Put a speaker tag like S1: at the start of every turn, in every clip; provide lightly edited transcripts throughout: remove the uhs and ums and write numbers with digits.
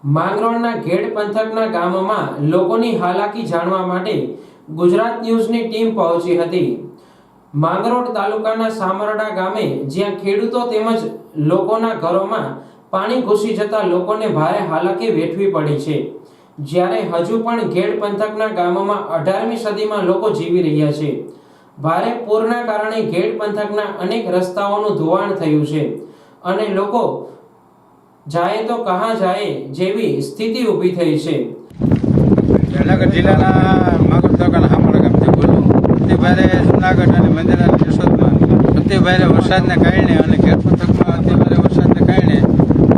S1: માંગરોળના ઘેડ પંથકના ગામોમાં લોકોની હાલાકી જાણવા માટે ગુજરાત ન્યૂઝની ટીમ પહોંચી હતી। માંગરોળ તાલુકાના સામરડા ગામે જ્યાં ખેડૂતો તેમજ લોકોના ઘરોમાં પાણી ઘૂસી જતા લોકોને ભારે હાલાકી વેઠવી પડી છે, જ્યારે હજુ પણ ઘેડ પંથકના ગામોમાં 18મી સદીમાં લોકો જીવી રહ્યા છે। ભારે પૂરના કારણે ઘેડ પંથકના અનેક રસ્તાઓનું ધોવાણ થયું છે અને લોકો जाए तो कहाँ जाए जेवी स्थिति ऊभी थई छे।
S2: जूनागढ़ जिल्लाना માંગરોળ તાલુકાના હામોડા ગામથી બોલું। અતિ ભારે જૂનાગઢ અને મંદિરના કેશોદમાં અતિ ભારે વરસાદને કારણે અને ઘેડ પંથકમાં અતિ ભારે વરસાદને કારણે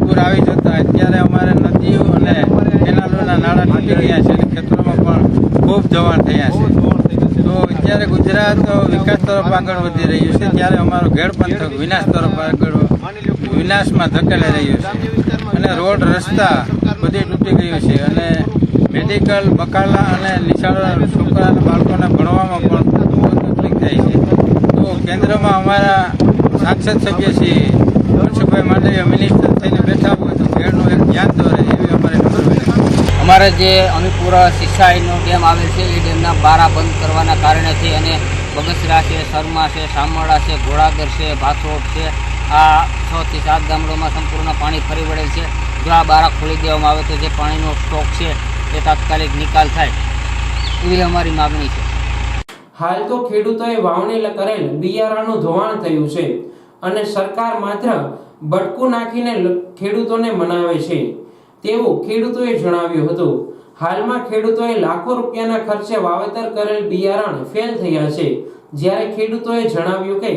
S2: પૂર આવી જતા અત્યારે અમારે નદીઓ અને કેનાલોના નાળા તૂટી ગયા છે અને ખેતરોમાં પણ ખૂબ ધોવાણ થયા છે। તો અત્યારે ગુજરાત વિકાસ તરફ આગળ વધી રહ્યું છે, ત્યારે અમારો ઘેડ પંથક વિનાશ તરફ આગળ વિનાશમાં ધકેલાઈ રહ્યું છે અને રોડ રસ્તા બધી તૂટી ગયું છે અને મેડિકલ બકાલા અને નિશાળો છોકરાના બાળકોને ભણવામાં પણ બહુ તકલીફ થાય છે। તો કેન્દ્રમાં અમારા સાંસદ સભ્ય શ્રી મનસુખભાઈ માંડવીયા મિનિસ્ટર થઈને બેઠા હોય તો ઘેડનું એક ધ્યાન દોરે એવી અમારે નમ્ર
S3: અમારે જે અમીપુરા સિંચાઈનો ડેમ આવેલ છે એ ડેમના બારા બંધ કરવાના કારણેથી અને બગસરા છે, શર્મા છે, શામળા છે, ઘોડાદર છે, ભાસોડ છે, આ 6 થી 7 ગામડામાં સંપૂર્ણ પાણી ફરી વળેલ છે। જો આ બારા ખોલી દેવામાં આવે તો જે પાણીનો સ્ટોક છે એ તાત્કાલિક નિકાલ થાય એવી અમારી માગણી છે।
S1: હાલ તો ખેડૂતોએ વાવણી કરેલ બિયારણનું ધોવાણ થયું છે અને સરકાર માત્ર બટકું નાખીને ખેડૂતોને મનાવે છે તેવું ખેડૂતોએ જણાવ્યું હતું। હાલમાં ખેડૂતોએ લાખો રૂપિયાના ખર્ચે વાવેતર કરેલ બિયારણ ફેલ થયા છે, જ્યારે ખેડૂતોએ જણાવ્યું કે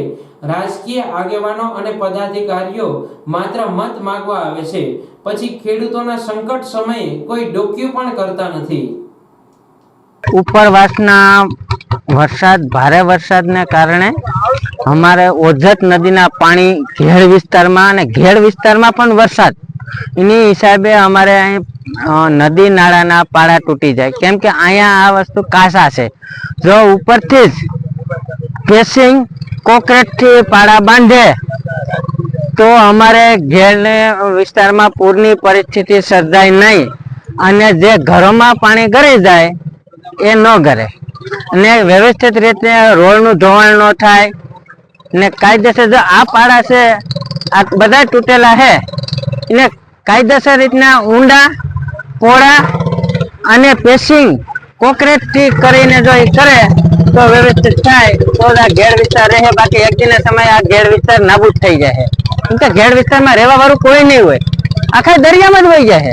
S1: રાજકીય આગેવાનો અને પદાધિકારીઓ માત્ર મત માંગવા આવે છે, પછી ખેડૂતોના સંકટ સમયે કોઈ ડોક્યુ પણ કરતા નથી।
S4: ઉપરવાસના વરસાદ ભારે વરસાદને કારણે અમારે ઓજત નદીના પાણી ઘેડ વિસ્તારમાં અને ઘેડ વિસ્તારમાં પણ વરસાદ એની હિસાબે અમારે અહીં નદી નાળાના પાળા તૂટી જાય, કેમ કે અહીંયા આ વસ્તુ કાસા છે। જો ઉપરથી જ કેસિંગ કોન્ક્રીટથી પાળા બાંધે તો અમારે ઘેડ વિસ્તારમાં પૂરની પરિસ્થિતિ સર્જાય નહીં અને જે ઘરોમાં પાણી ગળી જાય એ ન ગળે અને વ્યવસ્થિત રીતે રોડનું ધોવાણ ન થાય ને કાયદેસર જો આ પાળા છે આ બધા તૂટેલા છે એને કાયદેસર રીતના ઊંડા પહોળા અને પેસિંગ કોન્ક્રીટથી કરીને જો એ કરે તો વ્યવસ્થિત થાય તો આ ઘેડ વિસ્તાર રહે, બાકી એક દિને સમય આ ઘેડ વિસ્તાર નાબૂદ થઈ જાય। કેમ કે ઘેડ વિસ્તારમાં રહેવા વાળું કોઈ નહીં હોય, આખા દરિયામાં જ વહી જાય।